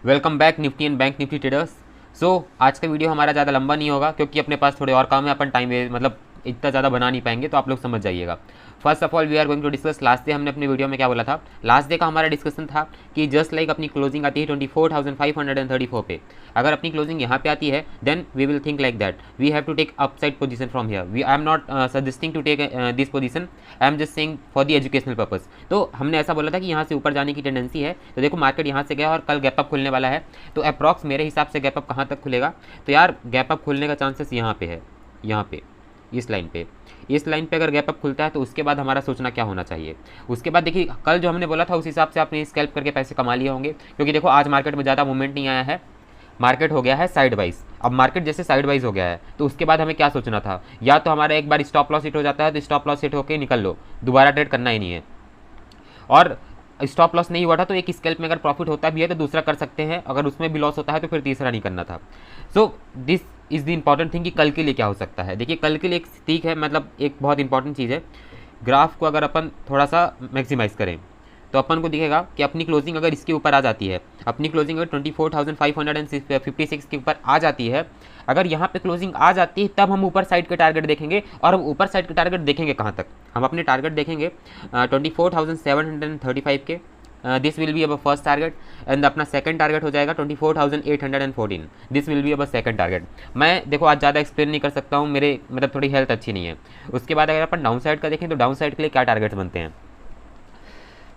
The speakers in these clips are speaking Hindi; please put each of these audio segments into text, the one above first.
Welcome back Nifty and bank Nifty traders. आज का वीडियो हमारा ज़्यादा लंबा नहीं होगा क्योंकि अपने पास थोड़े और काम है, अपन टाइम मतलब इतना ज़्यादा बना नहीं पाएंगे, तो आप लोग समझ जाइएगा। First of all we are going to discuss last day. हमने अपने वीडियो में क्या बोला था? लास्ट डे का हमारा डिस्कशन था कि जस्ट लाइक अपनी क्लोजिंग आती है 24,534 पे, अगर अपनी क्लोजिंग यहाँ पे आती है then we will think like that we have to take upside position from here. I am not suggesting to take this position, I am just saying for the educational purpose. तो हमने ऐसा बोला था कि यहाँ से ऊपर जाने की टेंडेंसी है। तो देखो मार्केट यहाँ से गया और कल गैप अप खुलने वाला है, तो अप्रॉक्स मेरे हिसाब से गैप अप कहाँ तक खुलेगा? तो यार गैप अप खुलने का चांसेस यहाँ पे है, यहाँ पे इस लाइन पे अगर गैप अप खुलता है तो उसके बाद हमारा सोचना क्या होना चाहिए। उसके बाद देखिए कल जो हमने बोला था उस हिसाब से आपने स्कैल्प करके पैसे कमा लिए होंगे, क्योंकि देखो आज मार्केट में ज़्यादा मूवमेंट नहीं आया है, मार्केट हो गया है साइड वाइज। अब मार्केट जैसे साइड वाइज हो गया है तो उसके बाद हमें क्या सोचना था? या तो हमारा एक बार स्टॉप लॉस हिट हो जाता है तो स्टॉप लॉस हिट होकर निकल लो, दोबारा ट्रेड करना ही नहीं है। और स्टॉप लॉस नहीं हुआ था तो एक स्कैल्प में अगर प्रॉफिट होता भी है तो दूसरा कर सकते हैं, अगर उसमें भी लॉस होता है तो फिर तीसरा नहीं करना था। So this is the important thing कि कल के लिए क्या हो सकता है। देखिए कल के लिए एक ठीक है, मतलब एक बहुत इंपॉर्टेंट चीज़ है, ग्राफ को अगर अपन थोड़ा सा मैक्सिमाइज़ करें तो अपन को दिखेगा कि अपनी क्लोजिंग अगर इसके ऊपर आ जाती है, अपनी क्लोजिंग अगर 24,556 के ऊपर आ जाती है, अगर यहाँ पे क्लोजिंग आ जाती है तब हम ऊपर साइड के टारगेट देखेंगे। और हम ऊपर साइड के टारगेट देखेंगे कहाँ तक? हम अपने टारगेट देखेंगे 24,735 के, this will be our first target, and अपना सेकंड टारगेट हो जाएगा 24,814, this will be our second target. मैं देखो आज ज़्यादा एक्सप्लेन नहीं कर सकता हूँ, मेरे मतलब थोड़ी हेल्थ अच्छी नहीं है। उसके बाद अगर अपन डाउन साइड का देखें तो डाउन साइड के लिए क्या टारगेट्स बनते हैं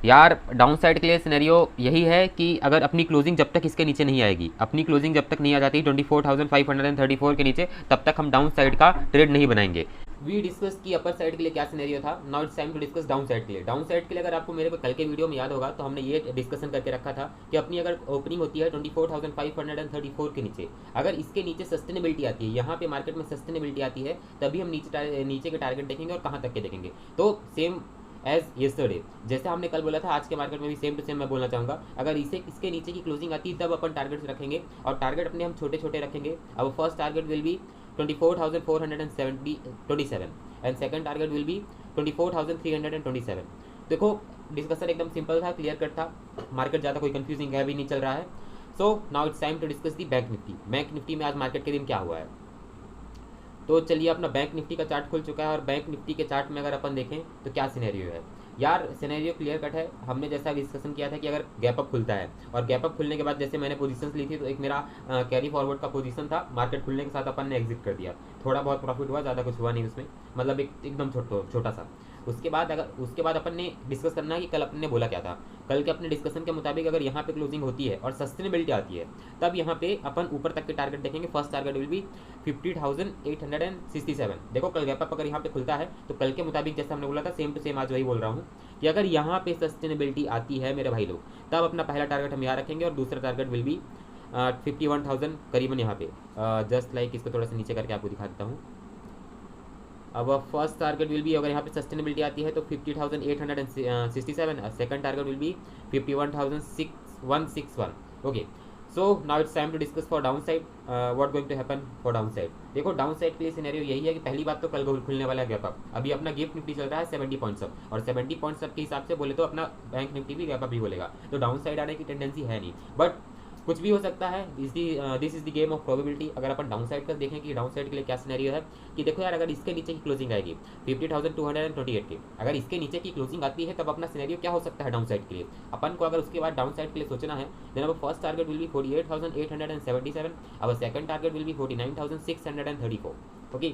यार? डाउन साइड के लिए सिनेरियो यही है कि अगर अपनी क्लोजिंग जब तक इसके नीचे नहीं आएगी, अपनी क्लोजिंग जब तक नहीं आ जाती 24,534 के नीचे, तब तक हम डाउन साइड का ट्रेड नहीं बनाएंगे। वी डिस्कस की अपर साइड के लिए क्या सिनेरियो था, now it's time to discuss downside के लिए। डाउन साइड के लिए अगर आपको मेरे को कल के वीडियो में याद होगा तो हमने ये डिस्कशन करके रखा था कि अपनी अगर ओपनिंग होती है 24,534 के नीचे, अगर इसके नीचे सस्टेनेबिलिटी आती है, यहाँ पे मार्केट में सस्टेनेबिलिटी आती है, तभी हम नीचे के टारगेट देखेंगे और कहाँ तक के देखेंगे। तो सेम एज येस्टरडे, जैसे हमने कल बोला था आज के मार्केट में भी सेम टू सेम मैं बोलना चाहूँगा। अगर इसके नीचे की क्लोजिंग आती है तब अपन टारगेट्स रखेंगे, और टारगेट अपने हम छोटे छोटे रखेंगे। अब first target will B 24,427 and second target will B 24,327। देखो डिस्कशन एकदम सिंपल था, क्लियर कट था, मार्केट ज़्यादा कोई कंफ्यूजिंग है भी नहीं चल रहा है। So now it's time to discuss the bank Nifty. Bank Nifty में आज मार्केट के दिन क्या हुआ है, तो चलिए अपना बैंक निफ्टी का चार्ट खुल चुका है, और बैंक निफ्टी के चार्ट में अगर अपन देखें तो क्या सिनेरियो है यार? सिनेरियो क्लियर कट है। हमने जैसा डिस्कशन किया था कि अगर गैप अप खुलता है, और गैप अप खुलने के बाद जैसे मैंने पोजीशंस ली थी, तो एक मेरा कैरी फॉरवर्ड का पोजीशन था, मार्केट खुलने के साथ अपन ने एग्जिट कर दिया, थोड़ा बहुत प्रॉफिट हुआ, ज़्यादा कुछ हुआ नहीं उसमें, मतलब एकदम छोटा सा। उसके बाद अपन ने डिस्कस करना है कि कल अपन ने बोला क्या था। कल के अपने डिस्कशन के मुताबिक अगर यहाँ पे क्लोजिंग होती है और सस्टेनेबिलिटी आती है, तब यहाँ पे अपन ऊपर तक के टारगेट देखेंगे। First target will B 50,867। देखो कल गैप अप अगर यहाँ पे खुलता है तो कल के मुताबिक जैसा हमने बोला था सेम टू सेम आज वही बोल रहा हूँ कि अगर यहाँ पे सस्टेनेबिलिटी आती है मेरे भाई लोग, तब अपना पहला टारगेट हम यहाँ रखेंगे, और दूसरा टारगेट विल बी 51,000 करीबन यहाँ पे। जस्ट लाइक इसको थोड़ा सा नीचे करके आपको दिखा देता हूँ। अब फर्स्ट टारगेट विल बी, अगर यहाँ पे सस्टेनेबिलिटी आती है तो 50,867, second target will be 51,161। Okay, so now it's time to discuss for downside, what going to happen for downside. देखो डाउन साइड के लिए सिनेरियो यही है कि पहली बात तो कल खुलने वाला है गैप अप। अभी अपना गिफ्ट निफ्टी चल रहा है 70 पॉइंट्स अप, और 70 पॉइंट्स अप के हिसाब से बोले तो अपना बैंक निफ्टी भी गैप अप ही बोलेगा, तो डाउन साइड आने की टेंडेंसी है नहीं, बट कुछ भी हो सकता है। This is the game of probability. अगर अपन डाउन साइड का देखें कि डाउन साइड के लिए क्या सिनेरियो है, कि देखो यार अगर इसके नीचे की क्लोजिंग आएगी 50,228 की, अगर इसके नीचे की क्लोजिंग आती है तब अपना सिनेरियो क्या हो सकता है डाउन साइड के लिए। अपन को अगर उसके बाद डाउन साइड के लिए सोचना है, देन अब फर्स्ट टारगेट विल बी 48,877, अब second target will B 49,634। Okay,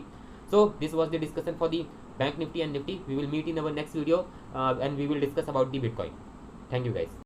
so this was the discussion for the bank nifty and nifty. We will meet in our next video and we will discuss about the bitcoin. Thank you guys.